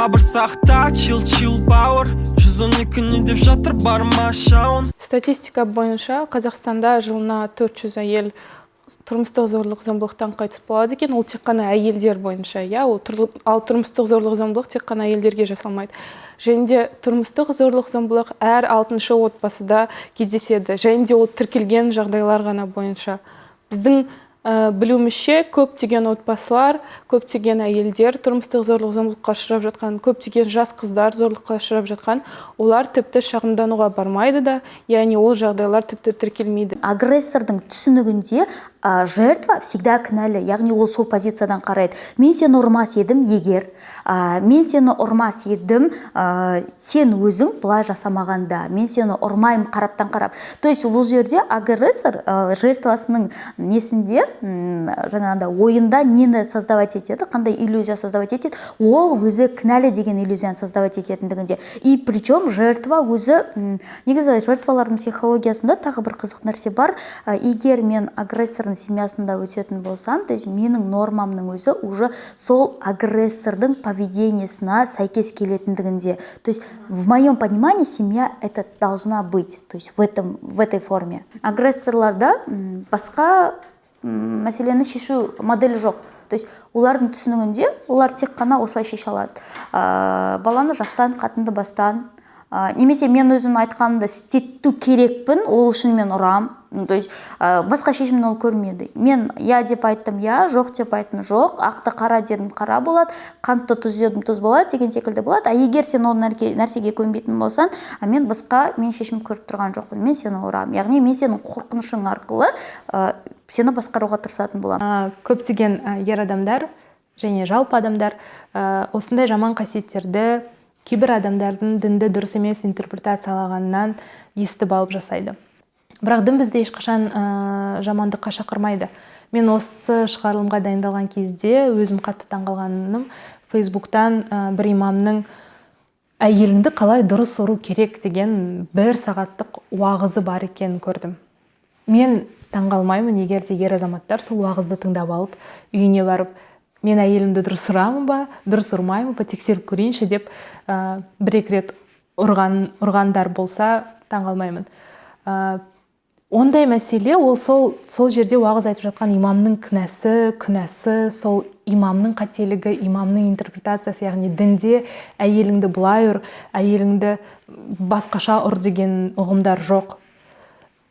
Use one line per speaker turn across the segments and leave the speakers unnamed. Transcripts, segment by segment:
сабыр сақта, chill power. 112 не деп жатыр барма шауын.
Статистика бойынша Қазақстанда жылына 400 әйел тұрмыстық зорлық-зомбылықтан қайтыс болады екен. Ол тек қана әйелдер бойынша, ал тұрмыстық зорлық-зомбылық тек қана әйелдерге жасалмайды. Және де тұрмыстық зорлық-зомбылық әр 6-шы отбасыда кездеседі. Және де ол тіркелген жағдайлар ғана бойынша. Біздің білуімізше көптеген отбасылар, көптеген әйелдер тұрмыстық зорлық-зомбылыққа ұшырап жатқан, көптеген жас қыздар зорлыққа ұшырап жатқан, олар тіпті шағымдануға бармайды да, яғни ол жағдайлар тіпті тіркелмейді.
Агрессордың түсінігінде жертва всегда кінәлі, яғни ол сол позициядан қарайды. Мен сені ұрмас едім егер, мен сені ұрмас едім, сен өзің бұлай жасамағанда, мен сені ұрмайым қараптан қарап. То есть бұл жерде агрессор жертвасының несінде, жаңағында ойында нені создавать етеді, қандай иллюзия создавать етеді, ол өзі кінәлі деген иллюзияны создавать ететіндігінде. И причем жертва өзі, негізі жертвалардың психологиясында тағы бір қызық нәрсе бар. Егер мен агрессордың семьясында өтетін болсам, то есть менің нормамның өзі уже сол агрессордың поведениесіне сәйкес келетіндігінде. То есть в моем понимании семья это должна быть, то есть в этой форме. Агрессорларда басқа мәселені шешу моделі жоқ. То есть олардың түсінігінде олар тек қана осылай шеше алады. Баланы жастан, қатынды бастан, немесе мен өзім айтқанымда істету керекпін, ол үшін мен ұрам. То есть басқа шешімін ол көрмеді. Мен я деп айттым, я, жоқ деп айттым, жоқ, ақты қара дедім, қара болады, қантты тұз дедім, тұз болады деген секілді болады. Егер сен ол нәрсеге көнбейтін болсаң, мен шешім көріп тұрған жоқпын, мен сені ұрам. Яғни мен сенің қорқынышың арқылы сені басқаруға тырысатын боламын.
Көптеген ер адамдар және жалпы адамдар осындай жаман қасиеттерді кейбір адамдардың дінді дұрыс емес интерпретациялағанынан естіп алып жасайды. Бірақ дін бізде ешқашан жамандыққа шақырмайды. Мен осы шығарылымға дайындалған кезде өзім қатты таңғалғаным, Фейсбуктан бір имамның әйеліңді қалай дұрыс ұру керек деген 1 сағаттық уағызы бар екенін көрдім. Мен таңғалмаймын, егер де ер азаматтар сол уағызды тыңдап алып, үйіне барып, мен әйелімді дұрыс ұрамын ба, дұрыс ұрмаймын ба, тексеріп көрейінші деп 1-2 рет ұрғандар болса таңғалмаймын. Ондай мәселе ол сол жерде уағыз айтып жатқан имамның күнәсі, сол имамның қателігі, имамның интерпретациясы, яғни дінде әйеліңді былай ұр, әйеліңді басқаша ұр деген ұғымдар жоқ.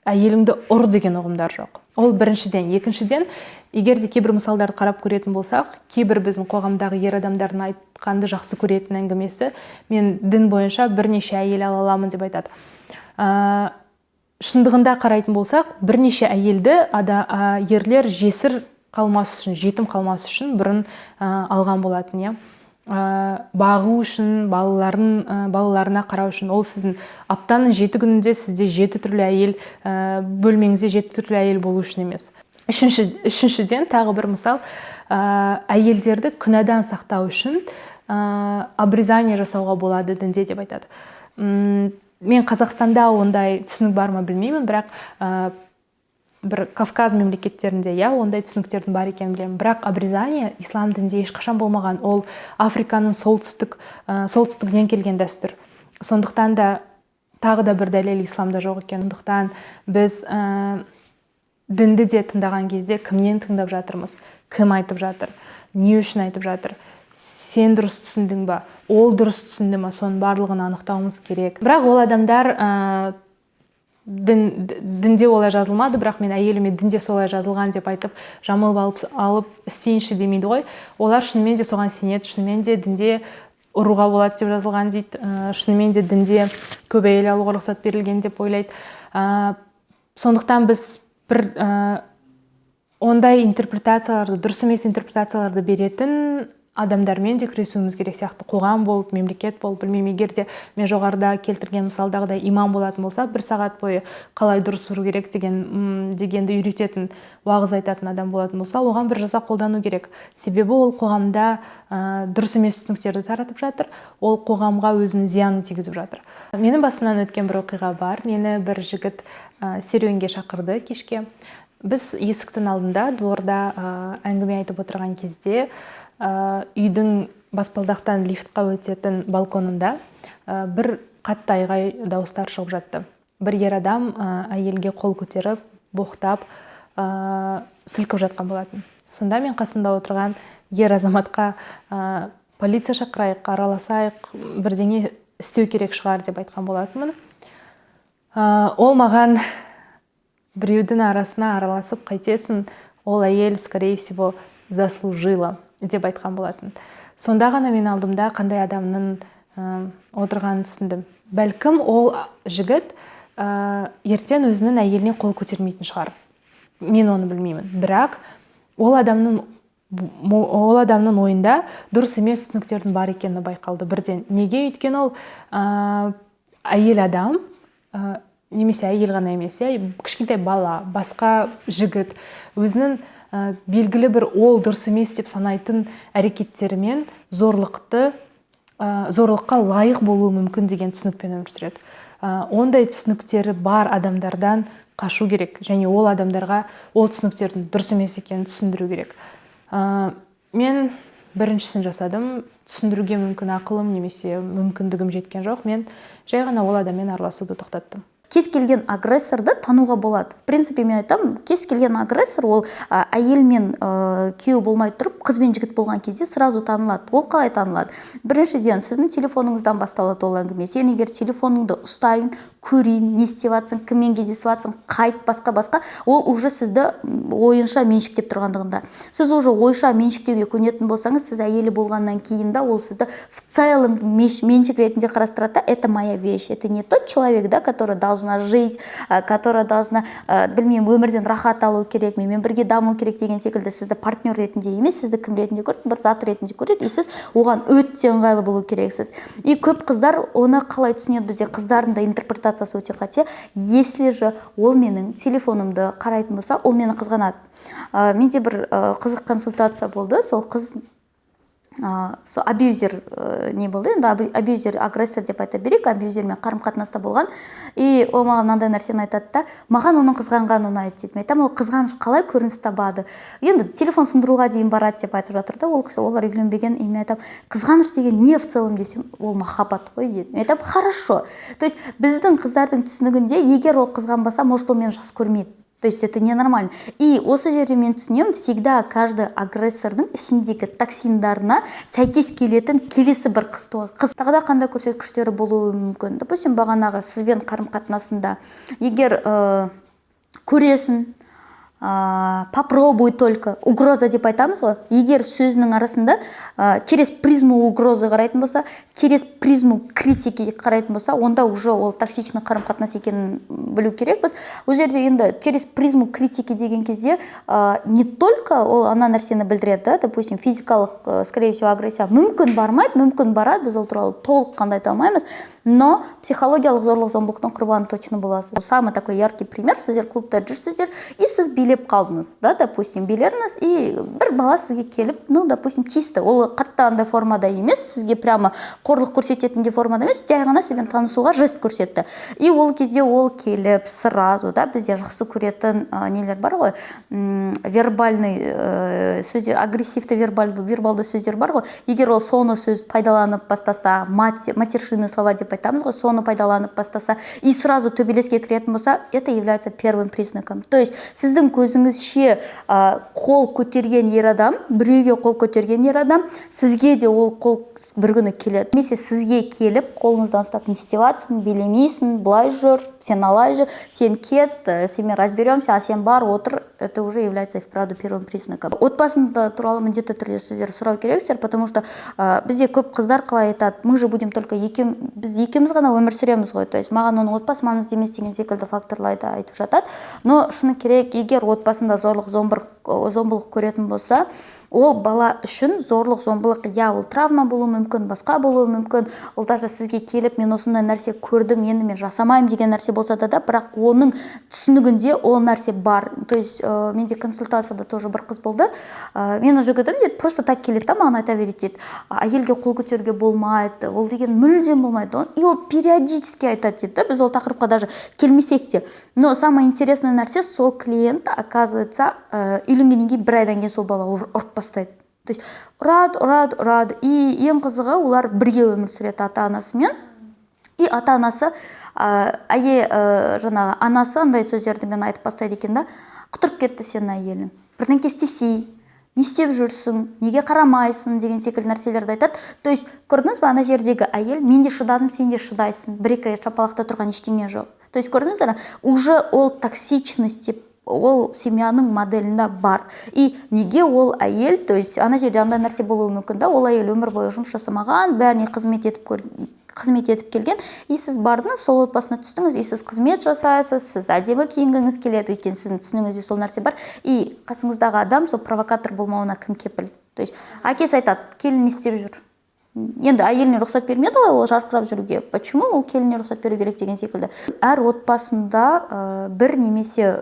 Әйеліңді ұр деген ұғымдар жоқ. Ол біріншіден. Екіншіден, егер де кейбір мысалдарды қарап көретін болсақ, кейбір біздің қоғамдағы ер адамдардың айтқанды жақсы көретін әңгімесі, мен дін бойынша бірнеше әйел ала аламын деп айтады. Шындығында қарайтын болсақ, бірнеше әйелді ерлер жесір қалмас үшін, жетім қалмас үшін бұрын алған болатын. Бағу үшін, балаларына қарау үшін. Ол сіздің аптаның 7 күнінде сізде 7 түрлі әйел, бөлмеңізде 7 түрлі әйел болу үшін емес. Үшіншіден тағы бір мысал, әйелдерді күнәдан сақтау үшін обрезание жасауға болады дінде деп айтады. Мен Қазақстанда ондай түсінік бар ма білмеймін, бірақ бір Кавказ мемлекеттерінде ондай түсініктердің бар екенін білемін. Бірақ обрезание ислам дінде ешқашан болмаған. Ол Африканың солтүстігінен келген дәстүр. Сондықтан да тағы да бір дәлел исламда жоқ екен. Сондықтан біз дінді де тыңдаған кезде кімнен тыңдап жатырмыз? Кім айтып жатыр? Не үшін айтып жатыр? Сен дұрыс түсіндің ба? Ол дұрыс түсінді ма? Соның барлығын анықтауымыз керек. Бірақ ол адамдар дінде олай жазылмады, бірақ мен әйеліме дінде солай жазылған деп айтып, жамылып алып істейінші демейді ғой. Олар шынымен де соған сенеді, шынымен де дінде ұруға болады деп жазылған дейді, шынымен де дінде көп әйел алуға рұқсат берілген деп ойлайды. Сондықтан біз бір ондай интерпретацияларды, дұрыс емес интерпретацияларды беретін адамдармен де күресуіміз керек сияқты. Қоғам болып, мемлекет болып, білмеймін, егер де мен жоғарыда келтірген мысалдағыдай имам болатын болса, 1 сағат бойы қалай дұрыс ұру керек дегенді үйрететін, уағыз айтатын адам болатын болса, оған бір жаза қолдану керек. Себебі ол қоғамда дұрыс емес түсініктерді таратып жатыр, ол қоғамға өзінің зиянын тигізіп жатыр. Менің басымнан өткен бір оқиға бар. Мені бір жігіт серуенге шақырды кешке. Біз есіктің алдында, дворда әңгіме айтып отырған кезде үйдің баспалдақтан лифтқа өтетін балконында бір қатты айғай дауыстар шығып жатты. Бір ер адам әйелге қол көтеріп, боқтап, сілкіп жатқан болатын. Сонда мен қасымда отырған ер азаматқа полиция шақырайық, араласайық, бірдеңе істеу керек шығар деп айтқан болатынмын. Ол маған біреудің арасына араласып қайтесің, ол әйел, скорее всего, заслужила деп айтқан болатын. Сонда ғана мен алдымда қандай адамның отырғанын түсіндім. Бәлкім ол жігіт ертең өзінің әйеліне қол көтермейтін шығар. Мен оны білмеймін. Бірақ ол адамның ойында дұрыс емес түсініктердің бар екені байқалды бірден. Неге? Өйткені ол әйел адам, немесе әйел ғана емес, кішкентай бала, басқа жігіт өзінің белгілі бір ол дұрыс емес деп санайтын әрекеттерімен зорлыққа лайық болуы мүмкін деген түсінікпен өмір сүреді. Ондай түсініктері бар адамдардан қашу керек, және ол адамдарға ол түсініктердің дұрыс емес екенін түсіндіру керек. Мен біріншісін жасадым, түсіндіруге мүмкін ақылым немесе мүмкіндігім жеткен жоқ. Мен жай ғана ол адаммен араласуды тоқтаттым.
Кез келген агрессорды тануға болады. В принципе, мен айтам, кез келген агрессор ол әйел мен күйеу болмай тұрып, қыз бен жігіт болған кезде сразу танылады. Ол қалай танылады? Біріншіден, сіздің телефоныңыздан басталады ол әңгіме. Сен егер телефоныңды ұстайын, көрейін, не істеп жатсың, кіммен кездесіп жатсың, қайт, басқа, ол уже сізді ойынша меншіктеп тұрғандығында. Сіз уже ойша меншіктеуге көнетін болсаңыз, сіз әйелі болғаннан кейін да ол сізді в целом меншік ретінде қарастырады. Это моя вещь, это не тот человек, да, который должна жить, которая должна, білмеймін, өмірден рахат алу керек, менімен бірге даму керек деген секілді сізді партнер ретінде емес, сізді кім ретінде көреді, бір зат ретінде көреді, и сіз оған өте ыңғайлы болу керексіз. И көп қыздар оны қалай түсінеді, бізде қыздардың да интерпретациясы өте қате. Если же ол менің телефонымды қарайтын болса, ол мені қызғанады. Менде бір қызық консультация болды, сол қыз абьюзер не болды, енді абьюзер, агрессор деп айта берейік, абьюзермен қарым-қатынаста болған, и ол маған мынандай нәрсені айтады да, маған оның қызғанғаны ұнайды дейді. Мен айтамын, ол қызғаныш қалай көрініс табады? Енді телефон сындыруға дейін барады деп айтып жатыр да, ол кісі, олар үйленбеген, и мен айтамын, қызғаныш деген не в целом десем, ол махаббат қой дейді. Мен айтамын, хорошо. То есть біздің қыздардың түсінігінде, егер ол қызғанбаса, может, ол мені жақсы көрмейді. То есть это ненормально. И осы жерде мен түсінемін, всегда каждый агрессордың ішіндегі токсиндарына сәйкес келетін келесі бір қыз тағыда қандай көрсеткіштері болуы мүмкін. Допустим, бағанағы сізбен қарым-қатынасында егер көресің, попробуй только, угроза деп айтамыз ғой, егер сөзінің арасында через призму угрозы қарайтын болса, через призму критики қарайтын болса, онда уже ол токсичный қарым-қатынас екенін білу керек. Біз ол жерде енді через призму критики деген кезде не только ол ана нәрсені білдіреді, да, допустим, физикалық, скорее всего, агрессия мүмкін бармайды, мүмкін барады, біз ол туралы толық қандай айта алмаймыз, но психологиялық зорлық-зомбылықтың құрбаны точно боласыз. Самый такой яркий пример, сіздер клубта жүрсіздер, и сіз билеп қалдыңыз, да, допустим, билеріңіз, и бір бала сізге келіп, ну, допустим, тиісті, ол қатты андай формада емес, сізге прямо қорлық көрсететін де формада емес, жай ғана сізбен танысуға жест көрсетті. И ол кезде ол келіп сразу, да, бізде жақсы көретін нелер бар ғой, вербальный сөздер, агрессивті вербалды сөздер бар ғой, егер ол соны сөз пайдаланып бастаса, матершинный слова деп айтамыз ғой, соны пайдаланып бастаса и сразу төбелеске кіретін болса, это является первым признаком. То есть сіздің көзіңізше қол көтерген ер адам, біреуге қол көтерген ер адам, сізге де ол қол бір күні келеді. Немесе сізге келіп, қолыңыздан ұстап, не істеп жатсың, билемейсің, былай жүр, сен алай жүр, сен кет, сенмен разберемся, а сен бар, отыр, это уже является вправду первым признаком. Отбасында туралы міндетті түрде сіздер сұрау керексіздер, потому что бізде көп қыздар қалай айтады, мы же будем только біз екеуміз ғана өмір сүреміз ғой, то есть маған оның отбасы маңызды емес деген секілді факторларды айтып жатады. Но шыны керек, егер отбасында зорлық көретін болса, ол бала үшін зорлық-зомбылық, ол травма болуы мүмкін, басқа болуы мүмкін, ол даже сізге келіп, мен осындай нәрсе көрдім, енді мен жасамайым деген нәрсе болса да, бірақ оның түсінігінде ол нәрсе бар. То есть менде консультацияда тоже бір қыз болды, мені жігітім дейді, просто так келеді да, маған айта береді дейді, әйелге қол көтеруге болмайды, ол деген мүлдем болмайды, и ол периодически айтады дейді да, біз ол тақырыпқа даже келмесек те. Но самое интересное нәрсе, сол клиент, оказывается, үйленгеннен кейін бір айдан кейін сол бала ұрып бастайды. То есть ұрады и ең қызығы олар бірге өмір сүреді ата-анасымен. И ата-анасы жаңағы анасы андай сөздерді мен айтып бастайды екен да: құтырып кетті сенің әйелің, бірдеңке істесей, не істеп жүрсің, неге қарамайсың деген секілді нәрселерді айтады. То есть көрдіңіз бе, ана жердегі әйел: мен де шыдадым, сен де шыдайсың, бір-екі рет шапалақта тұрған ештеңе жоқ. То есть көрдіңіздер, уже ол токсичность деп ол семьяның моделінде бар. И неге ол әйел, то есть ана жерде андай нәрсе болуы мүмкін да, ол әйел өмір бойы жұмыс жасамаған, бәріне қызмет етіп келген, и сіз бардыңыз, сол отбасына түстіңіз, и сіз қызмет жасайсыз, сіз әдемі киінгіңіз келеді, өйткені сіздің түсінігіңізде сол нәрсе бар, и қасыңыздағы адам сол провокатор болмауына кім кепіл? То есть әкесі айтады: келін не істеп жүр? Енді әйеліне рұқсат бермеді ғой ол жарқырап жүруге, почему ол келініне рұқсат беру керек деген секілді. Әр отбасында бір немесе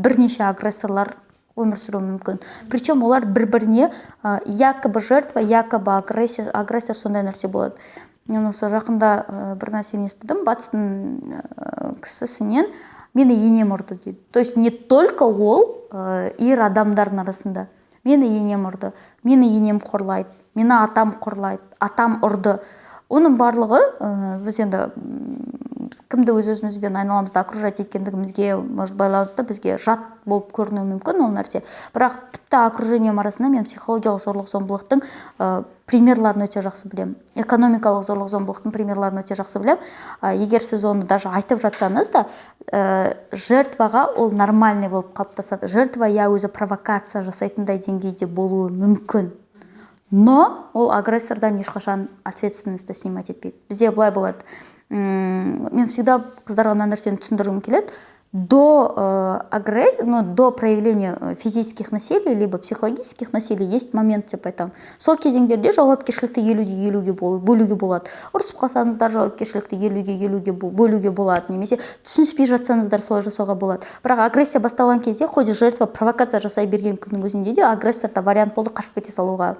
бірнеше агрессорлар өмір сүруі мүмкін. Причем олар бір-біріне якобы жертва, якобы агрессор, сондай нәрсе болады. Мен осы жақында бір нәрсені естідім, батыстың кісісінен: мені енем ұрды дейді. То есть не только ол ер адамдардың арасында: мені енем ұрды, мені енем қорлайды, мені атам қорлайды, атам ұрды. Оның барлығы біз енді кімді өз-өзімізбен айналамызда окружать еткендігімізге байланысты бізге жат болып көрінуі мүмкін ол нәрсе. Бірақ тіпті окружением арасында мен психологиялық зорлық-зомбылықтың примерларын өте жақсы білемін. Экономикалық зорлық-зомбылықтың примерларын өте жақсы білемін. Егер сіз оны даже айтып жатсаңыз да, жертваға ол нормальный болып қалыптасады. Жертва өзі провокация жасайтындай деңгейде болуы мүмкін. Но ол агрессордан ешқашан ответственностьті снимать етпейді. Бізде былай болады. Мен всегда қыздарға мына нәрсені түсіндіргім келеді. До проявления физических насилий либо психологических насилий есть момент деп айтамын. Сол кезеңдерде жауапкершілікті 50-50-ге бөлуге болады. Ұрысып қалсаңыздар жауапкершілікті 50-50-ге бөлуге болады, немесе түсініспей жатсаңыздар солай жасауға болады. Бірақ агрессия басталған кезде, хоть жертва провокация жасай берген күннің өзінде де агрессорда вариант болды қашып кете салуға,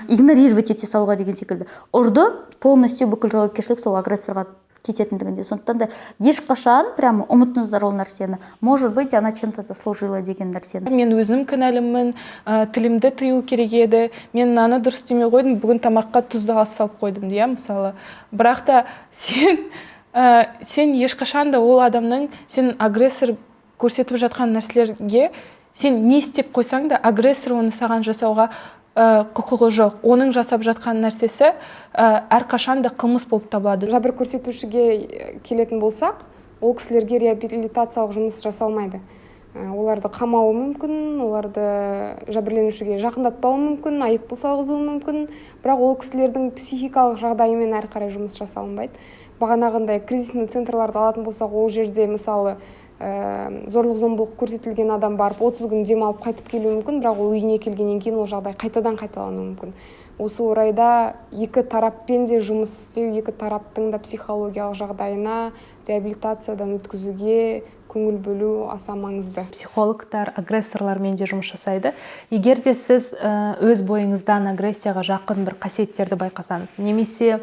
игнорировать ете салуға деген секілді. Ұрды, полностью бүкіл жауапкершілік сол агрессорға кететіндігінде. Сондықтан да ешқашан прямо ұмытыңыздар ол нәрсені. Может быть, она чем-то заслужила деген нәрсені.
Мен өзім кінәлімін, тілімді тыю керек еді, мен мынаны дұрыс істемей қойдым, бүгін тамаққа тұзды аз салып қойдым иә, мысалы. Бірақ та сен ешқашан да ол адамның сен агрессор көрсетіп жатқан нәрселерге сен не істеп қойсаң да агрессор оны саған жасауға құқығы жоқ. Оның жасап жатқан нәрсесі әрқашан да қылмыс болып табылады.
Жабыр көрсетушіге келетін болсақ, ол кісілерге реабилитациялық жұмыс жасалмайды. Оларды қамауы мүмкін, оларды жәбірленушіге жақындатпауы мүмкін, айыппұл салғызуы мүмкін, бірақ ол кісілердің психикалық жағдайымен әрі қарай жұмыс жасалынбайды. Бағанағындай кризисный центрларды алатын болсақ, ол жерде мысалы зорлық-зомбылық көрсетілген адам барып 30 күн демалып қайтып келуі мүмкін, бірақ ол үйіне келгеннен кейін ол жағдай қайтадан қайталануы мүмкін. Осы орайда екі тараппен де жұмыс істеу, екі тараптың да психологиялық жағдайына реабилитациядан өткізуге көңіл бөлу аса маңызды.
Психологтар агрессорлармен де жұмыс жасайды. Егер де сіз өз бойыңыздан агрессияға жақын бір қасиеттерді байқасаңыз, немесе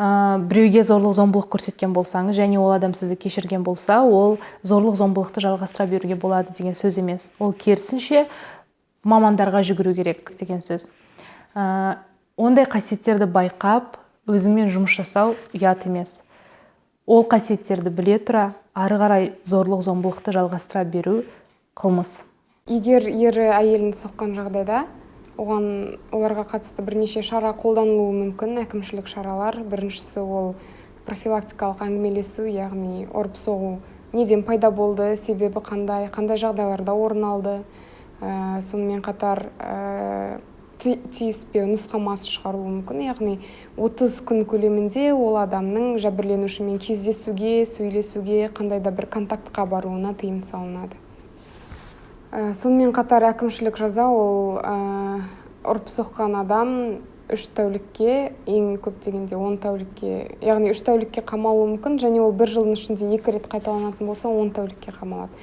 біреуге зорлық-зомбылық көрсеткен болсаңыз, және ол адам сізді кешірген болса, ол зорлық-зомбылықты жалғастыра беруге болады деген сөз емес. Ол керісінше мамандарға жүгіру керек деген сөз. Ондай қасиеттерді байқап, өзіңмен жұмыс жасау ұят емес. Ол қасиеттерді біле тұра, ары қарай зорлық-зомбылықты жалғастыра беру қылмыс.
Егер ері әйелін соққан жағдайда, оларға қатысты бірнеше шара қолданылуы мүмкін, әкімшілік шаралар. Біріншісі ол профилактикалық әңгімелесу, яғни ұрып-соғу неден пайда болды, себебі қандай жағдайларда орын алды. Сонымен қатар тиіспеу нұсқамасы шығаруы мүмкін, яғни 30 күн көлемінде ол адамның жәбірленушімен кездесуге, сөйлесуге, қандай да бір контактқа баруына тыйым салынады. Сонымен қатар әкімшілік жаза ол ұрып соққан адам 3 тәулікке, ең көп дегенде 10 тәулікке, яғни 3 тәулікке қамалуы мүмкін, және ол 1 жылдың ішінде 2 рет қайталанатын болса 10 тәулікке қамалады.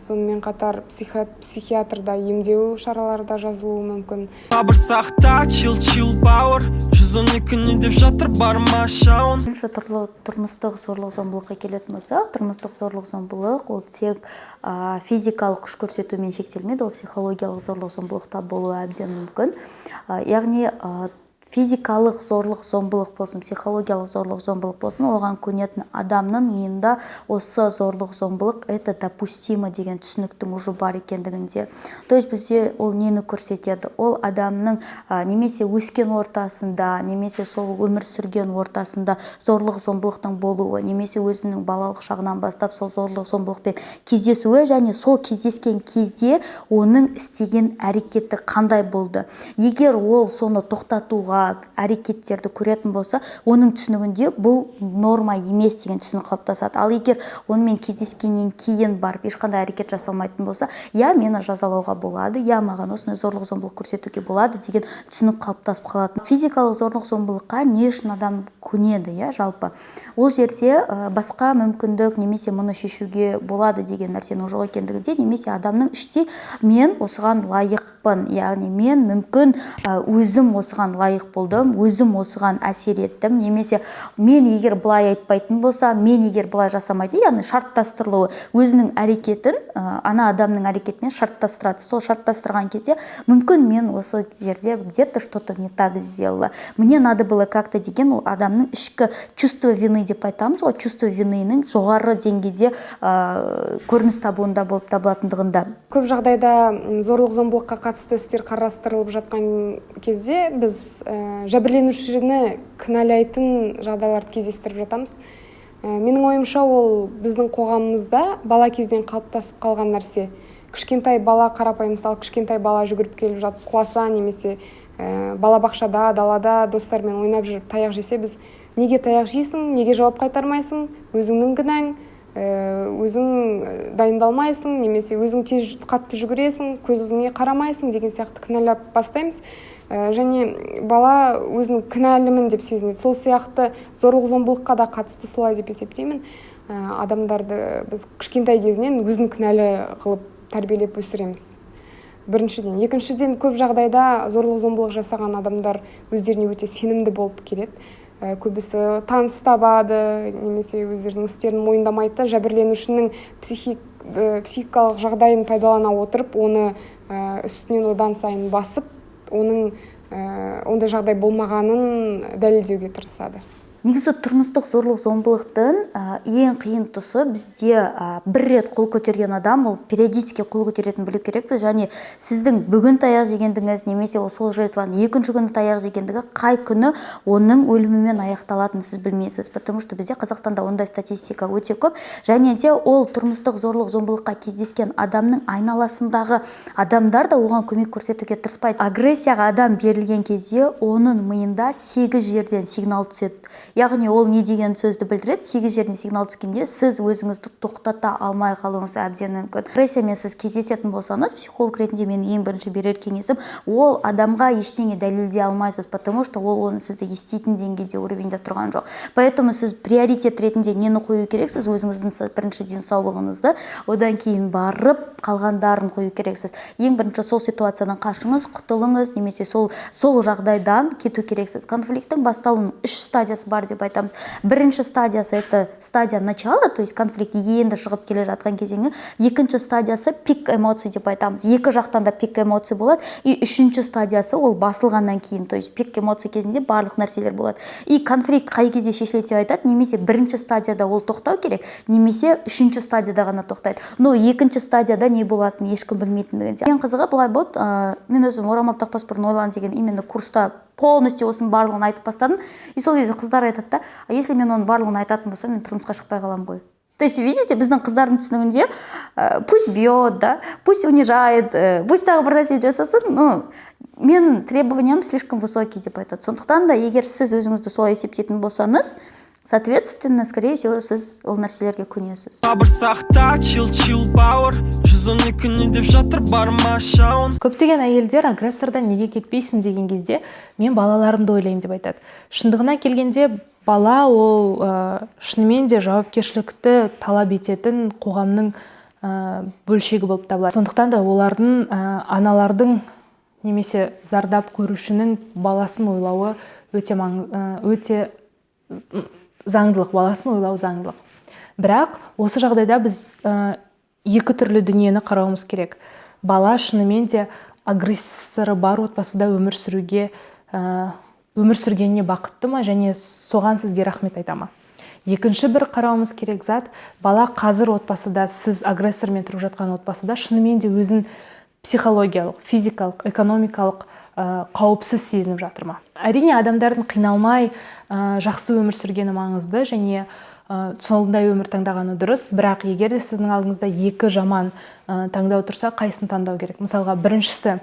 Сонымен қатар психиатрда емдеу шаралары да жазылуы мүмкін.
Сабыр сақта, чил пауэр, 112 деп жатыр барма шауын.
Бірінші тұрмыстық зорлық-зомбылыққа келетін болсақ, тұрмыстық зорлық-зомбылық ол тек физикалық күш көрсетумен шектелмейді, ол психологиялық зорлық-зомбылықта болуы әбден мүмкін. Яғни физикалық зорлық-зомбылық болсын, психологиялық зорлық-зомбылық болсын, оған көнетін адамның миында осы зорлық-зомбылық это допустимо деген түсініктің уже бар екендігінде. То есть бізде ол нені көрсетеді? Ол адамның немесе өскен ортасында, немесе сол өмір сүрген ортасында зорлық-зомбылықтың болуы, немесе өзінің балалық шағынан бастап сол зорлық-зомбылықпен кездесуі, және сол кездескен кезде оның істеген әрекеті қандай болды. Егер ол соны тоқтатуға әрекеттерді көретін болса, оның түсінігінде бұл норма емес деген түсінік қалыптасады. Ал егер онымен кездескеннен кейін барып ешқандай әрекет жасалмайтын болса, я мені жазалауға болады, я маған осындай зорлық-зомбылық көрсетуге болады деген түсінік қалыптасып қалады. Физикалық зорлық-зомбылыққа не үшін адам көнеді, жалпы? Ол жерде басқа мүмкіндік немесе мұны шешуге болады деген нәрсенің жоқ екендігінде, немесе адамның іште мен осыған лайықпын, яғни мен мүмкін өзім осыған лайық болдым, өзім осыған әсер еттім, немесе мен егер былай айтпайтын болса, мен егер былай жасамайды, яғни шарттастырылуы, өзінің әрекетін ана адамның әрекетімен шарттастырады. Сол шарттастырған кезде мүмкін мен осы жерде где-то что-то не так сделала, мне надо было как-то деген, ол адамның ішкі чувство вины деп айтамыз ғой, чувство винының жоғары деңгейде көрініс табуында болып табылатындығында.
Көп жағдайда зорлық-зомбылыққа қатысты істер қарастырылып жатқан кезде біз жәбірленушіні кінәлайтын жағдайларды кездестіріп жатамыз. Менің ойымша ол біздің қоғамымызда бала кезден қалыптасып қалған нәрсе. Кішкентай бала, қарапайым мысалы, кішкентай бала жүгіріп келіп жатып құласа, немесе балабақшада, далада достармен ойнап жүріп таяқ жесе, біз неге таяқ жейсің, неге жауап қайтармайсың, өзіңнің кінәң, өзің дайындалмайсың, немесе өзің тез қатты жүгіресің, көзіңе қарамайсың деген сияқты кінәлап бастаймыз. Және бала өзінің кінәлімін деп сезінеді. Сол сияқты зорлық-зомбылыққа да қатысты солай деп есептеймін. Адамдарды біз кішкентай кезінен өзін кінәлі қылып тәрбиелеп өсіреміз. Біріншіден. Екіншіден, көп жағдайда зорлық-зомбылық жасаған адамдар өздеріне өте сенімді болып келеді. Көбісі таныс табады, немесе өздерінің істерін мойындамайды, жәбірленушінің психикалық жағдайын пайдалана отырып, оны үстінен одан сайын басып, оның ондай жағдай болмағанын дәлелдеуге тырысады.
Негізі тұрмыстық зорлық-зомбылықтың ең қиын тұсы бізде бір рет қол көтерген адам, ол периодически қол көтеретін білу керекпіз, және сіздің бүгін таяқ жегендігіңіз, немесе сол жертваның екінші күні таяқ жегендігі қай күні оның өлімімен аяқталатынын сіз білмейсіз. Потому что бізде Қазақстанда ондай статистика өте көп, және де ол тұрмыстық зорлық-зомбылыққа кездескен адамның айналасындағы адамдар да оған көмек көрсетуге тырыспайды. Агрессияға адам берілген кезде оның миында 8 жерден сигнал түседі. Яғни ол не деген сөзді білдіреді? 8 жерден сигнал түскенде сіз өзіңізді тоқтата алмай қалуыңыз әбден мүмкін. Агрессиямен сіз кездесетін болсаңыз, психолог ретінде менің ең бірінші берер кеңесім, ол адамға ештеңе дәлелдей алмайсыз, потому что ол оны сізді еститін деңгейде уровеньде тұрған жоқ. Поэтому сіз приоритет ретінде нені қою керексіз? Өзіңіздің бірінші денсаулығыңызды, одан кейін барып қалғандарын қою керексіз. Ең бірінші сол ситуациядан қашыңыз, құтылыңыз, немесе сол жағдайдан кету керексіз. Конфликттің басталуының 3 стадиясы бар деп айтамыз. Бірінші стадиясы это стадия начала, то есть конфликт енді шығып келе жатқан кезеңі. Екінші стадиясы пик эмоций деп айтамыз. Екі жақтан да пик эмоций болады. И үшінші стадиясы ол басылғаннан кейін, то есть пик эмоций кезінде барлық нәрселер болады. И конфликт қай кезде шешіледі деп айтады, немесе бірінші стадияда ол тоқтау керек, немесе үшінші стадияда ғана тоқтайды. Но екінші стадияда не болатынын ешкім білмейтіндігінде. Ең қызығы былай болды, мен өзім орамал тақпас бұрын ойлан деген именно курста полностью осының барлығын айтып бастадым. И сол кезде қыздар айтады да, если мен оның барлығын айтатын болсам, мен тұрмысқа шықпай қалам ғой. То есть, видите, біздің қыздардың түсінігінде пусть бьет, да, пусть унижает, пусть тағы бір нәрсе жасасын, но менің требованиям слишком высокий деп айтады. Сондықтан да, егер сіз өзіңізді солай есептейтін болсаңыз, соответственно, скорее всего, сіз ол нәрселерге көнесіз.
Сабыр сақта, чил пауэр, 112 не деп жатыр барма шауын.
Көптеген әйелдер агрессордан неге кетпейсің деген кезде мен балаларымды ойлаймын деп айтады. Шындығына келгенде бала ол шынымен де жауапкершілікті талап ететін қоғамның бөлшегі болып табылады. Сондықтан да олардың аналардың немесе зардап көрушінің баласын ойлауы өте заңдылық, баласын ойлау заңдылық. Бірақ осы жағдайда біз екі түрлі дүниені қарауымыз керек. Бала шынымен де агрессоры бар отбасыда өмір сүргеніне бақытты ма, және соған сізге рахмет айта ма? Екінші бір қарауымыз керек зат, бала қазір отбасыда, сіз агрессормен тұрып жатқан отбасыда шынымен де өзін психологиялық, физикалық, экономикалық қауіпсіз сезініп жатыр ма? Әрине, адамдардың қиналмай жақсы өмір сүргені маңызды, және сондай өмір таңдағаны дұрыс. Бірақ егер де сіздің алдыңызда екі жаман таңдау тұрса, қайсысын таңдау керек? Мысалға, біріншісі,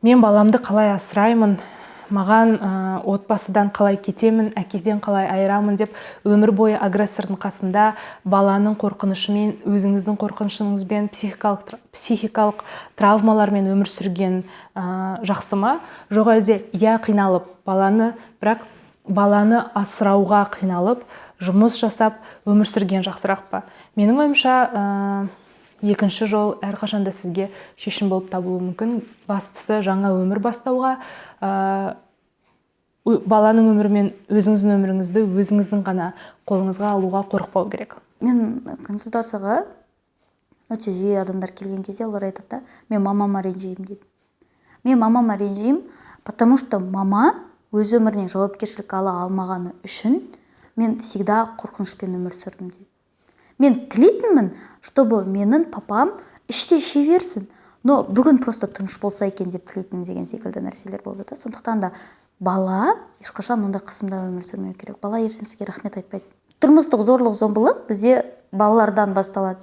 мен баламды қалай асыраймын, маған отбасыдан қалай кетемін, әкеден қалай айырамын деп өмір бойы агрессордың қасында баланың қорқынышымен, өзіңіздің қорқынышыңызбен, психикалық травмалармен өмір сүрген жақсы ма? Жоқ әлде қиналып бірақ баланы асырауға қиналып, жұмыс жасап өмір сүрген жақсырақ па? Менің ойымша екінші жол әрқашанда сізге шешім болып табылуы мүмкін. Бастысы жаңа өмір бастауға, баланың өмірімен өзіңіздің өміріңізді өзіңіздің ғана қолыңызға алуға қорықпау керек.
Мен консультацияға өте жиі адамдар келген кезде олар айтады, мен мамама ренжимін дейді. Мен мамама ренжимін, потому что мама өз өміріне жауапкершілік ала алмағаны үшін мен всегда қорқынышпен өмір сүрдім дейді. Мен тілейтінмін, чтобы менің папам іште іше берсін, но бүгін просто тыныш болса екен деп тілейтінмін деген секілді нәрселер болды да. Сондықтан да бала ешқашан ондай қысымда өмір сүрмеу керек. Бала ертең сізге рахмет айтпайды. Тұрмыстық зорлық-зомбылық бізде балалардан басталады.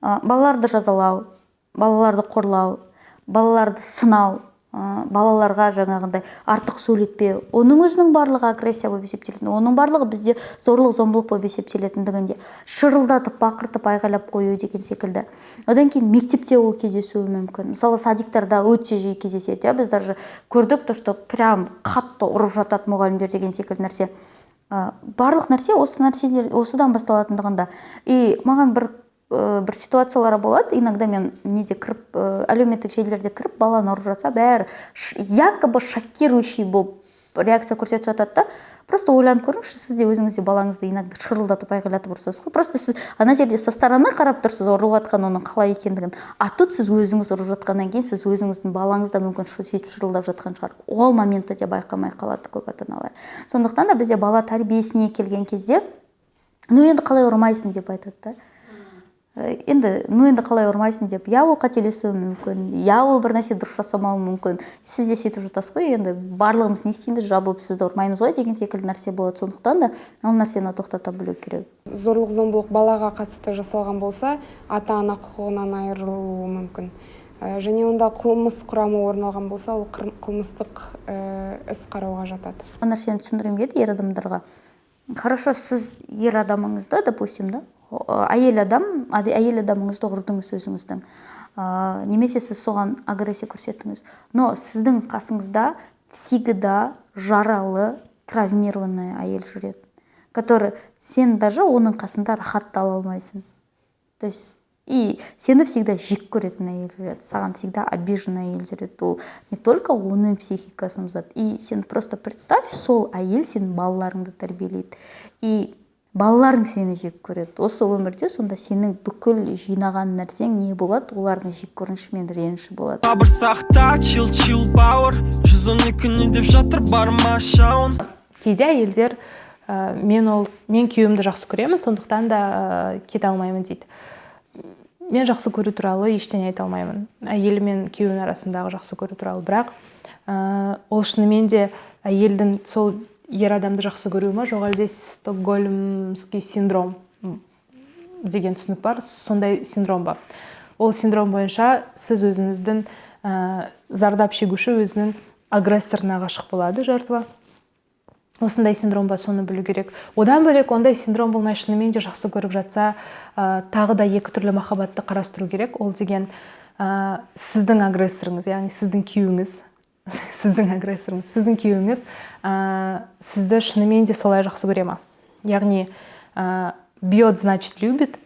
Балаларды жазалау, балаларды қорлау, балаларды сынау, балаларға жаңағындай артық сөйлетпеу, оның өзінің барлығы агрессия болып есептелетін, оның барлығы бізде зорлық-зомбылық болып есептелетіндігінде шырылдатып, бақыртып, айғайлап қою деген секілді. Одан кейін мектепте ол кездесуі мүмкін. Мысалы, садиктарда өте жиі кездеседі. Біз даже көрдік, что прям қатты ұрып жатады мұғалімдер деген секілді нәрсе. Барлық нәрсе осыдан басталатындығында. И маған бір ситуациялары болады, иногда мен әлеуметтік желілерде кіріп, баланы ұрып жатса, бәрі якобы шокирующий болып реакция көрсетіп жатады да. Просто ойланып көріңізші, сіз де өзіңізде балаңызды иногда шырылдатып, айғайлатып ұрсасыз ғой. Просто сіз ана жерде со стороны қарап тұрсыз ұрып жатқан оның қалай екендігін. А тут сіз өзіңіз ұрып жатқаннан кейін сіз өзіңіздің балаңызда мүмкін сөйтіп шырылдап жатқан шығар. Ол моментте де байқамай қалады көп ата-аналар. Сондықтан да бізде бала тәрбиесіне келген кезде, енді қалай ұрмайсың деп айтады да. Енді қалай ұрмайсың деп, ол қателесуі мүмкін, ол бір нәрсе дұрыс жасамауы мүмкін. Сіз де сөйтіп жатасыз ғой, енді барлығымыз не істейміз, жабылып сізді ұрмаймыз ғой деген секілді нәрсе болады. Сондықтан да ол нәрсені тоқтата білу керек.
Зорлық-зомбылық балаға қатысты жасалған болса, ата-ана құқығынан айырылуы мүмкін. Және онда қылмыс құрамы орын алған болса, ол қылмыстық іс қарауға жатады.
Бұл нәрсені түсіндірем еді ер адамдарға. Хорошо, сіз ер адамыңызды, допустим, да, әйел адамыңызды ұрдыңыз өзіңіздің, немесе сіз соған агрессия көрсеттіңіз, но сіздің қасыңызда всегда жаралы, травмированный әйел жүреді, который сен даже оның қасында рахатты ала алмайсың. То есть и сені всегда жек көретін әйел жүреді, саған всегда обиженный әйел жүреді. Ол не только оның психикасын бұзады. И сен просто представь, сол әйел сенің балаларыңды тәрбиелейді. И балаларың сені жек көреді. Осы өмірде сонда сенің бүкіл жинаған нәрсең не болады? Олардың жек көрініші мен реніші болады.
Сабыр сақта, чил бауыр, 112 не деп жатыр барма шауын.
Кейде әйелдер мен күйеуімді жақсы көремін, сондықтан да кете алмаймын дейді. Мен жақсы көру туралы ештеңе айта алмаймын. Әйел мен күйеуінің арасындағы жақсы көру туралы. Бірақ ол шынымен де әйелдің сол ер адамды жақсы көруі ма, жоқ әлде стокгольмский синдром деген түсінік бар, сондай синдром бар. Ол синдром бойынша сіз өзіңіздің зардап шегуші өзінің агрессорына ғашық болады, жертва. Осындай синдром ба, соны білу керек. Одан бөлек ондай синдром болмай шынымен де жақсы көріп жатса, тағы да екі түрлі махаббатты қарастыру керек. Ол деген сіздің агрессорыңыз, яғни сіздің күйеуіңіз, сіздің күйеуіңіз сізді шынымен де солай жақсы көре ма? Яғни бьет, значит любит,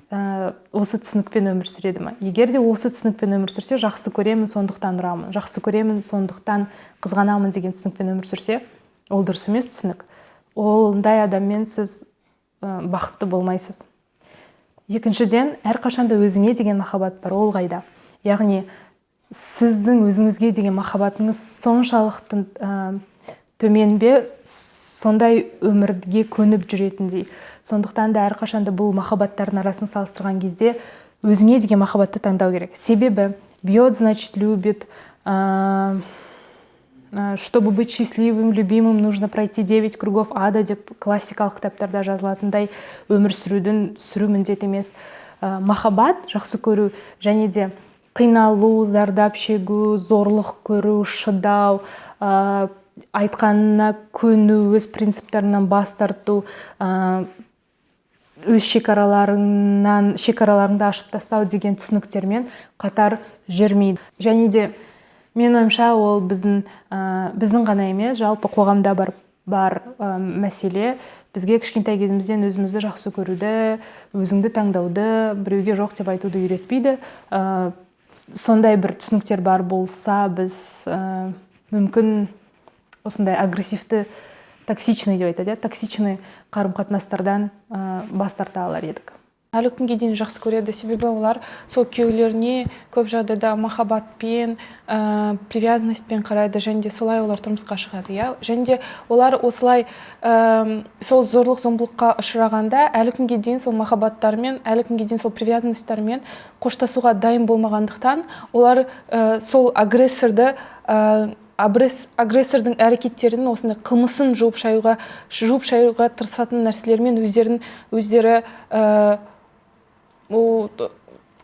осы түсінікпен өмір сүреді ма? Егер де осы түсінікпен өмір сүрсе, жақсы көремін, сондықтан ұрамын, жақсы көремін, сондықтан қызғанамын деген түсінікпен өмір сүрсе, ол дұрыс емес түсінік. Ондай адаммен сіз бақытты болмайсыз. Екіншіден, әрқашанда өзіңе деген махаббат бар, ол қайда? Яғни сіздің өзіңізге деген махаббатыңыз соншалықты төмен бе, сондай өмірге көніп жүретіндей. Сондықтан да әрқашанда бұл махаббаттардың арасын салыстырған кезде өзіңе деген махаббатты таңдау керек. Себебі бьет, значит, любит. Чтобы быть счастливым, любимым, нужно пройти 9 кругов ада деп классикалық кітаптарда жазылатындай өмір сүру міндет емес. Махаббат, жақсы көру және де қиналу, зардап шегу, зорлық көру, шыдау, айтқанына көну, өз принциптарынан бас тарту, өз шекараларыңды ашып тастау деген түсініктермен қатар жүрмейді. Және де мен ойымша ол біздің ғана емес, жалпы қоғамда бар мәселе. Бізге кішкентай кезімізден өзімізді жақсы көруді, өзіңді таңдауды, біреуге жоқ деп айтуды үйретпейді. Сондай бір түсініктер бар болса, біз мүмкін осындай агрессивті, токсичный деп айтады, токсичный қарым-қатынастардан бас тарта алар едік.
Әлі күнге дейін жақсы көреді, себебі олар сол күйеулеріне көп жағдайда махаббатпен, привязанностьпен қарайды, және де солай олар тұрмысқа шығады. Және де олар осылай сол зорлық-зомбылыққа ұшырағанда әлі күнге дейін сол махаббаттармен, әлі күнге дейін сол привязанностьтармен қоштасуға дайын болмағандықтан, олар сол агрессордың әрекеттерінің осындай қылмысын жуып шаюға тырысатын нәрселермен өздері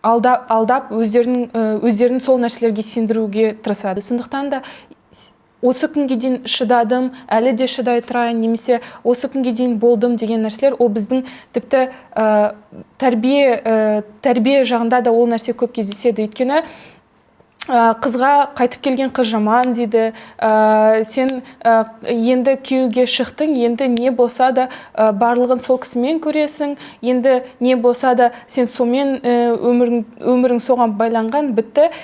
алдап өздерін сол нәрселерге сендіруге тырысады. Сондықтан да осы күнге дейін шыдадым, әлі де шыдай тұрайын, немесе осы күнге дейін болдым деген нәрселер, ол біздің тіпті тәрбие жағында да ол нәрсе көп кездеседі. Өйткені қызға қайтып келген қыз жаман дейді, сен енді күйеуге шықтың, енді не болса да барлығын сол кісімен көресің, енді не болса да сен сомен өмірің соған байланған, бітті,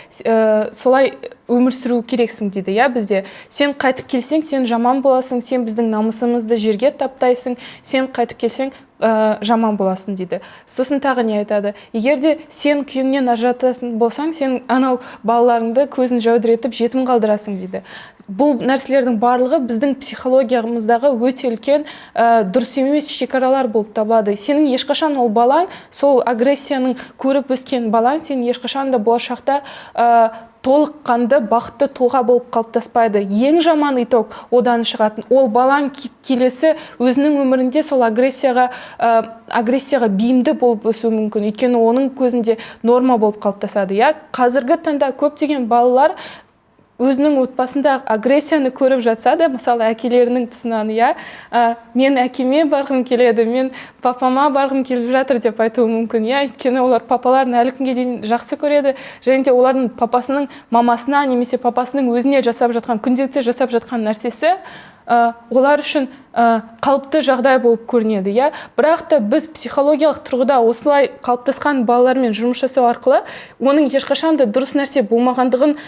солай өмір сүру керексің дейді. Бізде сен қайтып келсең, сен жаман боласың, сен біздің намысымызды жерге таптайсың, сен қайтып келсең жаман боласың дейді. Сосын тағы не айтады? Егер де сен күйеуіңнен ажырататын болсаң, сен анау балаларыңды көзін жәудіретіп жетім қалдырасың дейді. Бұл нәрселердің барлығы біздің психологиямыздағы өте үлкен дұрыс емес шекаралар болып табылады. Сенің ешқашан ол балаң, сол агрессияның көріп өскен балаң, сен ешқашан да болашақта толыққанды бақытты тұлға болып қалыптаспайды. Ең жаман итог одан шығатын. Ол балаң келесі өзінің өмірінде сол агрессияға бейімді болып өсуі мүмкін. Өйткені оның көзінде норма болып қалыптасады. Қазіргі таңда көптеген балалар өзінің отбасында агрессияны көріп жатса да, мысалы әкелерінің тұсынан, мен әкеме барғым келеді, мен папама барғым келіп жатыр деп айтуы мүмкін. Өйткені олар папаларын әлі күнге дейін жақсы көреді, және де олардың папасының мамасына немесе папасының өзіне жасап жатқан, күнделікті жасап жатқан нәрсесі олар үшін қалыпты жағдай болып көрінеді. Бірақ та біз психологиялық тұрғыда осылай қалыптасқан балалармен жұмыс жасау арқылы оның ешқашан да дұрыс нәрсе болмағандығын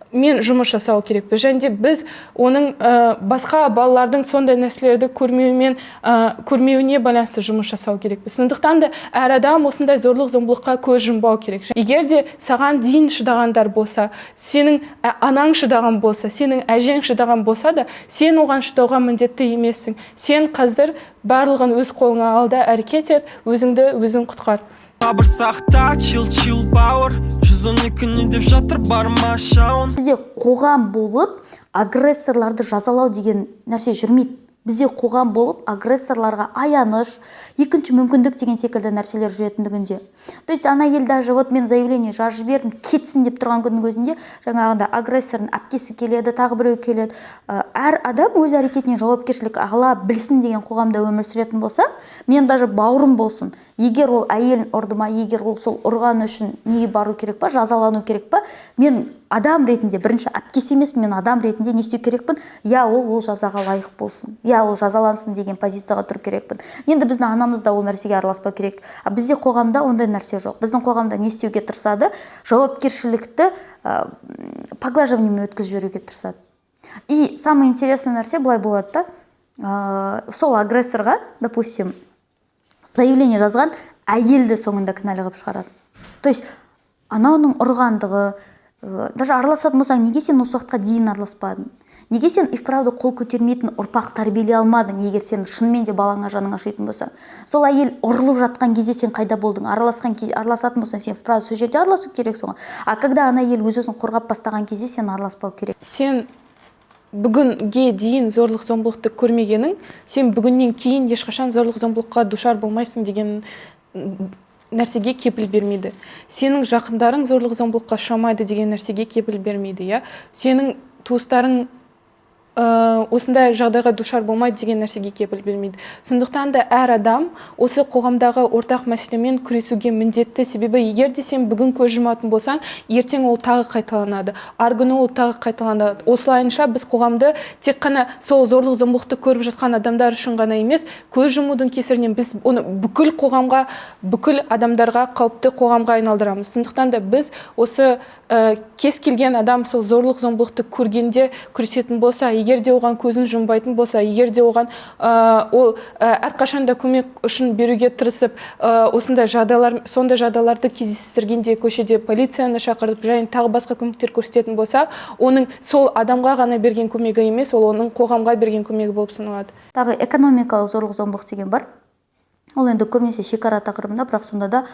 мен жұмыс жасау керекпіз. Және де біз оның басқа балалардың сондай нәрселерді көрмеуіне байланысты жұмыс жасау керекпіз. Сондықтан да әр адам осындай зорлық-зомбылыққа көз жұмбау керек. Егер де саған дейін шыдағандар болса, сенің анаң шыдаған болса, сенің әжең шыдаған болса да, сен оған шыдауға міндетті емессің. Сен қазір барлығын өз қолыңа алда әрекет ет, өзіңді өзің құтқар.
Сабыр сақта, чил бауыр, 112 не деп жатыр барма шауын.
Бізде қоғам болып агрессорларды жазалау деген нәрсе жүрмейді. Бізде қоғам болып агрессорларға аяныш, екінші мүмкіндік деген секілді нәрселер жүретіндігінде. То есть ана ел даже мен заявление жазып жібердім, кетсін деп тұрған күннің өзінде жаңағында агрессордың әпкесі келеді, тағы біреу келеді. Әр адам өз әрекетіне жауапкершілік ала білсін деген қоғамда өмір сүретін болса, мен даже бауырым болсын, егер ол әйелін ұрды ма, егер ол сол ұрғаны үшін неге бару керек па, жазалану керек па, мен адам ретінде, бірінші әпкесі емес, мен адам ретінде не істеу керекпін? Ол жазаға лайық болсын, ол жазалансын деген позицияға тұру керекпін. Енді біздің анамыз да ол нәрсеге араласпау керек. Бізде қоғамда ондай нәрсе жоқ. Біздің қоғамда не істеуге тырысады? Жауапкершілікті поглаживаниемен өткізіп жіберуге тырысады. И самый интересный нәрсе былай болады да, сол агрессорға, допустим, заявление жазған әйелді соңында кінәлі қылып шығарады. То есть анауының ұрғандығы, даже араласатын болсаң, неге сен осы уақытқа дейін араласпадың? Неге сен и вправду қол көтермейтін ұрпақ тәрбиелей алмадың, егер сен шынымен де балаңа жаның ашитын болсаң? Сол әйел ұрылып жатқан кезде сен қайда болдың? Араласатын болсаң, сен вправду сол жерде араласу керек соған. А когда ана әйел өз-өзін қорғап бастаған кезде сен араласпау керек.
Сен бүгінге дейін зорлық зомбылықты көрмегенің, сен бүгіннен кейін ешқашан зорлық зомбылыққа душар болмайсың деген нәрсеге кепіл бермейді. Сенің жақындарың зорлық зомбылыққа ұшырамайды деген нәрсеге кепіл бермейді, иә. Сенің туыстарың осындай жағдайға душар болмайды деген нәрсеге кепіл бермейді. Сондықтан да әр адам осы қоғамдағы ортақ мәселемен күресуге міндетті. Себебі егер де сен бүгін көз жұматын болсаң, ертең ол тағы қайталанады, арғы күні ол тағы қайталанады. Осылайынша біз қоғамды тек қана сол зорлық зомбылықты көріп жатқан адамдар үшін ғана емес, көз жұмудың кесірінен біз оны бүкіл қоғамға, бүкіл адамдарға, қауіпті қоғамға айналдырамыз. Сондықтан да біз осы кез келген адам сол зорлық зомбылықты көргенде күресетін болса, егер де оған көзін жұмбайтын болса, егер де оған ол әрқашанда көмек үшін беруге тырысып, сондай жағдайларды кездестіргенде көшеде полицияны шақырып, және тағы басқа көмектер көрсететін болса, оның сол адамға ғана берген көмегі емес, ол оның қоғамға берген көмегі болып саналады.
Тағы экономикалық зорлық зомбылық деген бар. Ол енді көбінесе шекара тақырыбында, бірақ сонда да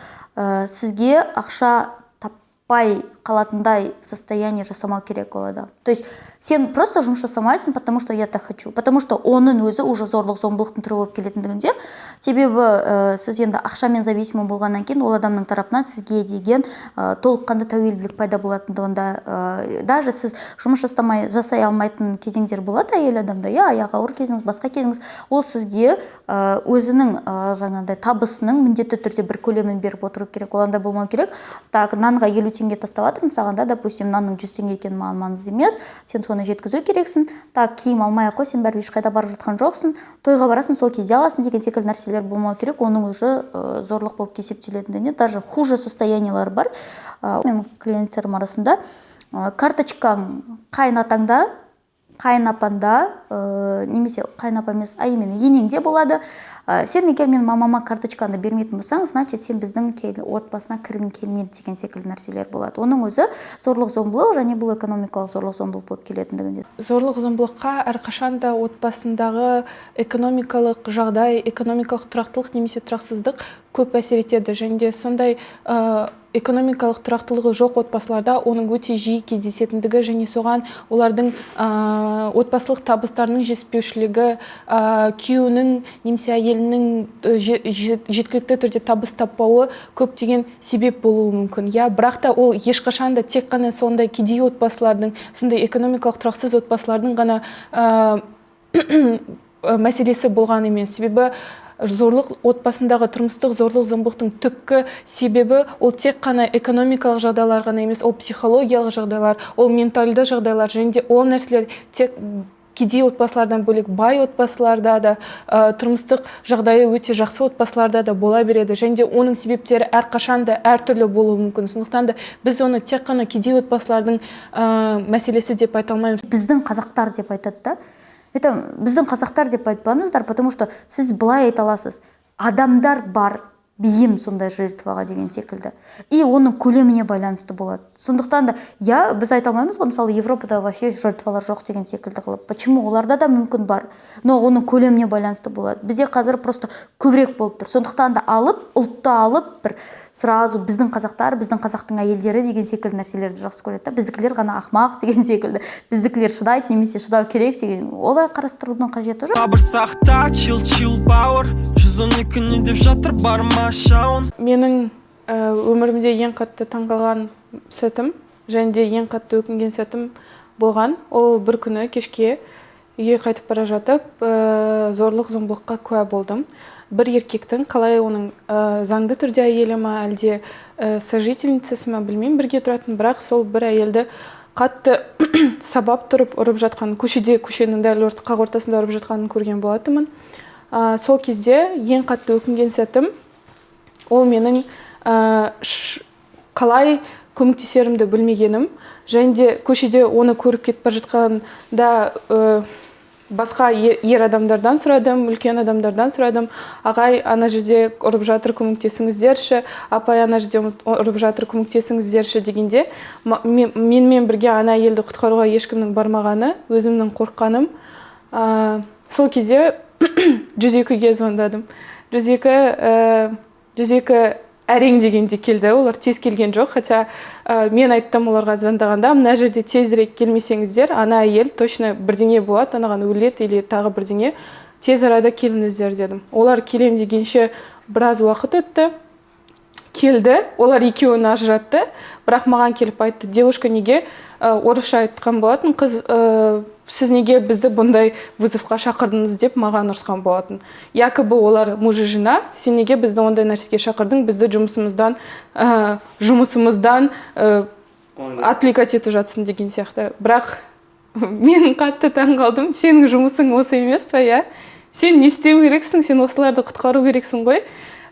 сізге ақша таппай қалатындай состояние жасамау керек болады. То есть сен просто жұмыс жасамайсың, потому что я так хочу, потому что оның өзі уже зорлық зомбылықтың түрі болып келетіндігінде, себебі сіз енді ақшамен зависимы болғаннан кейін ол адамның тарапынан сізге деген толыққанды тәуелділік пайда болатындығында, даже сіз жұмыс жасай алмайтын кезеңдер болады әйел адамда, я аяғы ауыр кезіңіз, басқа кезіңіз, ол сізге өзінің жаңағыдай табысының міндетті түрде бір көлемін беріп отыру керек, оланда болмау керек. Так, нанға 50 теңге тастап саған да, допустим, нанның 100 теңге екені маған маңызды емес, сен соны жеткізу керексің. Так, киім алмай ақ қой, сен бәрібір ешқайда барып жатқан жоқсың, тойға барасың, сол кезде аласың деген секілді нәрселер болмау керек. Оның уже зорлық болып есептелетіндігіне даже хуже состояниялар бар. Менің клиенттерім арасында карточкаң қайын апанда, немесе қайын апа емес, именно енеңде болады. Сен егер мен мамама карточканы бермейтін болсаң, значит сен біздің отбасына кіргің келмейді деген секілді нәрселер болады. Оның өзі зорлық зомбылық, және бұл экономикалық зорлық зомбылық болып келетіндігінде.
Зорлық зомбылыққа әрқашанда отбасындағы экономикалық жағдай, экономикалық тұрақтылық немесе тұрақсыздық көп әсер етеді. Және де сондай экономикалық тұрақтылығы жоқ отбасыларда оның өте жиі кездесетіндігі, және соған олардың отбасылық табыстарының жетіспеушілігі, күйеуінің немесе әйелінің жеткілікті түрде табыс таппауы көптеген себеп болуы мүмкін. Бірақ та ол ешқашанда тек қана сондай кедей отбасылардың, сондай экономикалық тұрақсыз отбасылардың ғана мәселесі болған емес. Себебі зорлық отбасындағы тұрмыстық зорлық зомбылықтың түпкі себебі ол тек қана экономикалық жағдайлар ғана емес, ол психологиялық жағдайлар, ол ментальды жағдайлар, және де ол нәрселер тек кедей отбасылардан бөлек бай отбасыларда да, тұрмыстық жағдайы өте жақсы отбасыларда да бола береді, және де оның себептері әрқашанда әртүрлі болуы мүмкін. Сондықтан да біз оны тек қана кедей отбасылардың мәселесі деп айта алмаймыз.
Біздің қазақтар деп айтады да. Біздің қазақтар деп айтпаңыздар, потому что сіз былай айта аласыз. Адамдар бар, бейім сондай жертваға деген секілді. И оның көлеміне байланысты болады. Сондықтан да, біз айта алмаймыз ғой, мысалы Европада вообще жертвалар жоқ деген секілді қылып. Почему? Оларда да мүмкін бар, но оның көлеміне байланысты болады. Бізде қазір просто көбірек болып тұр. Сондықтан да ұлтты алып, бір сразу біздің қазақтар, біздің қазақтың әйелдері деген секілді нәрселерді жақсы көреді. Біздікілер ғана ақмақ деген секілді. Біздікілер шыдайды, немесе шыдау керек деген. Олай қарастырудың қажеті жоқ.
Сабыр сақта, chill power, 112 не деп жатыр барма шауын.
Менің өмірімде ең қатты таңғалған сәтім, және де ең қатты өкінген сәтім болған. Ол бір күні кешке үйге қайтып бара жатып, зорлық зомбылыққа куә болдым. Бір еркектің, қалай оның заңды түрде әйелі ма, әлде сожительницасы ма, білмеймін, бірге тұратын, бірақ сол бір әйелді қатты сабап тұрып ұрып жатқан, көшенің дәл қақ ортасында ұрып жатқанын көрген болатынмын. Сол кезде ең қатты өкінген сәтім, ол менің қалай көмектесерімді білмегенім, және де көшеде оны көріп кетіп бара жатқанда басқа ер адамдардан сұрадым, үлкен адамдардан сұрадым. Ағай, ана жерде ұрып жатыр, көмектесіңіздерші. Апай, ана жерде ұрып жатыр, көмектесіңіздерші дегенде, менімен бірге ана әйелді құтқаруға ешкімнің бармағаны, өзімнің қорыққаным. Сол кезде 102-ге звондадым. 102 әрең дегенде келді, олар тез келген жоқ, хотя мен айттым оларға звондағанда, мына жерде тезірек келмесеңіздер, ана әйел точно бірдеңе болады, анаған өледі или тағы бірдеңе, тез арада келіңіздер дедім. Олар келем дегенше біраз уақыт өтті, келді, олар екеуін ажыратты, бірақ маған келіп айтты, девушка неге, орысша айтқан болатын, қыз, сіз неге бізді бұндай вызовқа шақырдыңыз деп маған ұрысқан болатын. Якобы олар муж и жена, сен неге бізді ондай нәрсеге шақырдың, бізді жұмысымыздан отвлекать етіп жатсың деген сияқты. Бірақ мен қатты таң қалдым, сенің жұмысың осы емес па, я? Сен не істеу керексің, сен осыларды құтқару керексің ғой.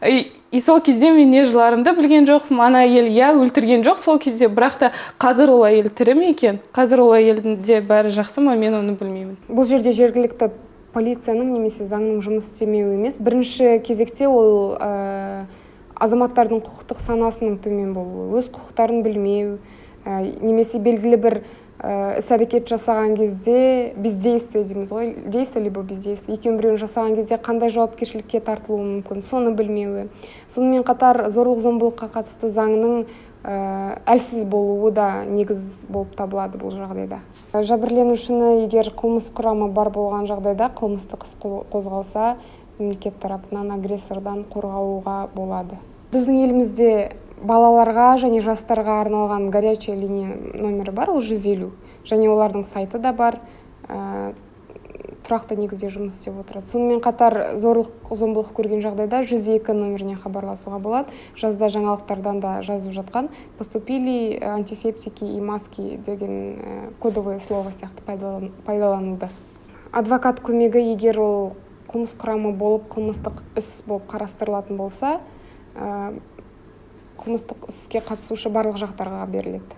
И сол кезде мен не жыларымды білген жоқпын, ана әйел өлтірген жоқ сол кезде, бірақ та қазір ол әйел тірі ме екен? Қазір ол әйелде бәрі жақсы ма, мен оны білмеймін.
Бұл жерде жергілікті полицияның немесе заңның жұмыс істемеуі емес. Бірінші кезекте ол азаматтардың құқықтық санасының төмен болуы, өз құқықтарын білмеу, немесе белгілі бір іс-әрекет жасаған кезде бездействие дейміз ғой, действие либо бездействие, екеуін біреуін жасаған кезде қандай жауапкершілікке тартылуы мүмкін, соны білмеуі. Сонымен қатар зорлық-зомбылыққа қатысты заңның әлсіз болуы да негіз болып табылады бұл жағдайда. Жәбірленушіні егер қылмыс құрамы бар болған жағдайда қылмыстық іс қозғалса, мемлекет тарапынан агрессордан қорғауға болады. Біздің елімізде балаларға және жастарға арналған горячая линия номері бар, ол 150. Және олардың сайты да бар, тұрақты негізде жұмыс істеп отырады. Сонымен қатар зорлық-зомбылық көрген жағдайда 102 номеріне хабарласуға болады. Жазда жаңалықтардан да жазып жатқан. Поступили антисептики и маски деген кодовое слово сияқты пайдаланылды. Адвокат көмегі егер ол қылмыс құрамы болып, қылмыстық іс болып қарастырылатын болса, қылмыстық іске қатысушы барлық жақтарға беріледі.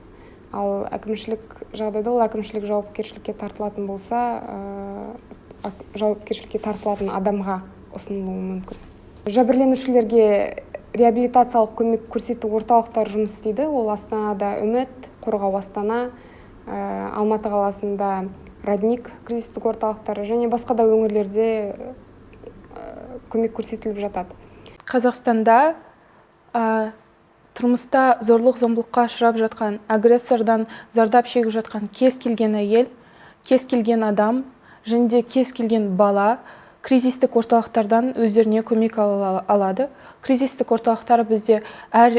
Ал әкімшілік жағдайда ол әкімшілік жауапкершілікке тартылатын болса, жауапкершілікке тартылатын адамға ұсынылуы мүмкін. Жәбірленушілерге реабилитациялық көмек көрсету орталықтары жұмыс істейді. Ол Астанада Үміт, Қорғау Астана, Алматы қаласында Родник кризистік орталықтары және басқа да өңірлерде көмек көрсетіліп жатады.
Қазақстанда тұрмыста зорлық-зомбылыққа ұшырап жатқан, агрессордан зардап шегіп жатқан кез келген әйел, кез келген адам, және де кез келген бала кризистік орталықтардан өздеріне көмек алады. Кризистік орталықтар бізде әр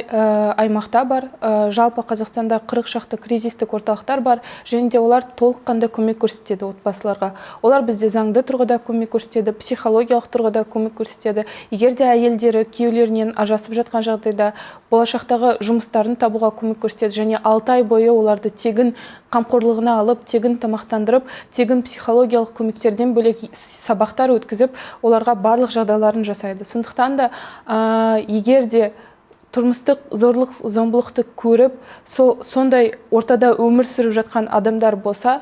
аймақта бар. Жалпы Қазақстанда 40 шақты кризистік орталықтар бар, және де олар толыққанды көмек көрсетеді отбасыларға. Олар бізде заңды тұрғыда көмек көрсетеді, психологиялық тұрғыда көмек көрсетеді. Егер де әйелдері күйеулерінен ажырасып жатқан жағдайда болашақтағы жұмыстарын табуға көмек көрсетеді, және 6 ай бойы оларды тегін қамқорлығына алып, тегін тамақтандырып, тегін психологиялық көмектерден бөлек сабақтар өткізіп, оларға барлық жағдайларын жасайды. Сондықтан да егер де тұрмыстық зорлық-зомбылықты көріп, сондай ортада өмір сүріп жатқан адамдар болса,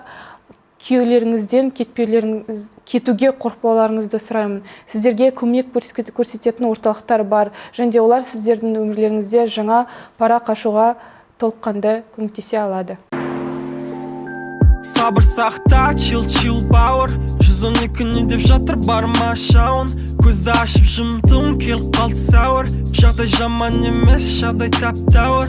күйеулеріңізден кетуге қорықпауларыңызды сұраймын. Сіздерге көмек көрсететін орталықтар бар, және де олар сіздердің өмірлеріңізде жаңа пара қашуға толыққанды көмектесе алады.
Сабыр сақта, чил бауыр, 112 не деп жатыр барма шауын. Көзді ашып жұмдым, келіп қалды сәуір. Жағдай жаман емес, жағдай тәп-тәуір.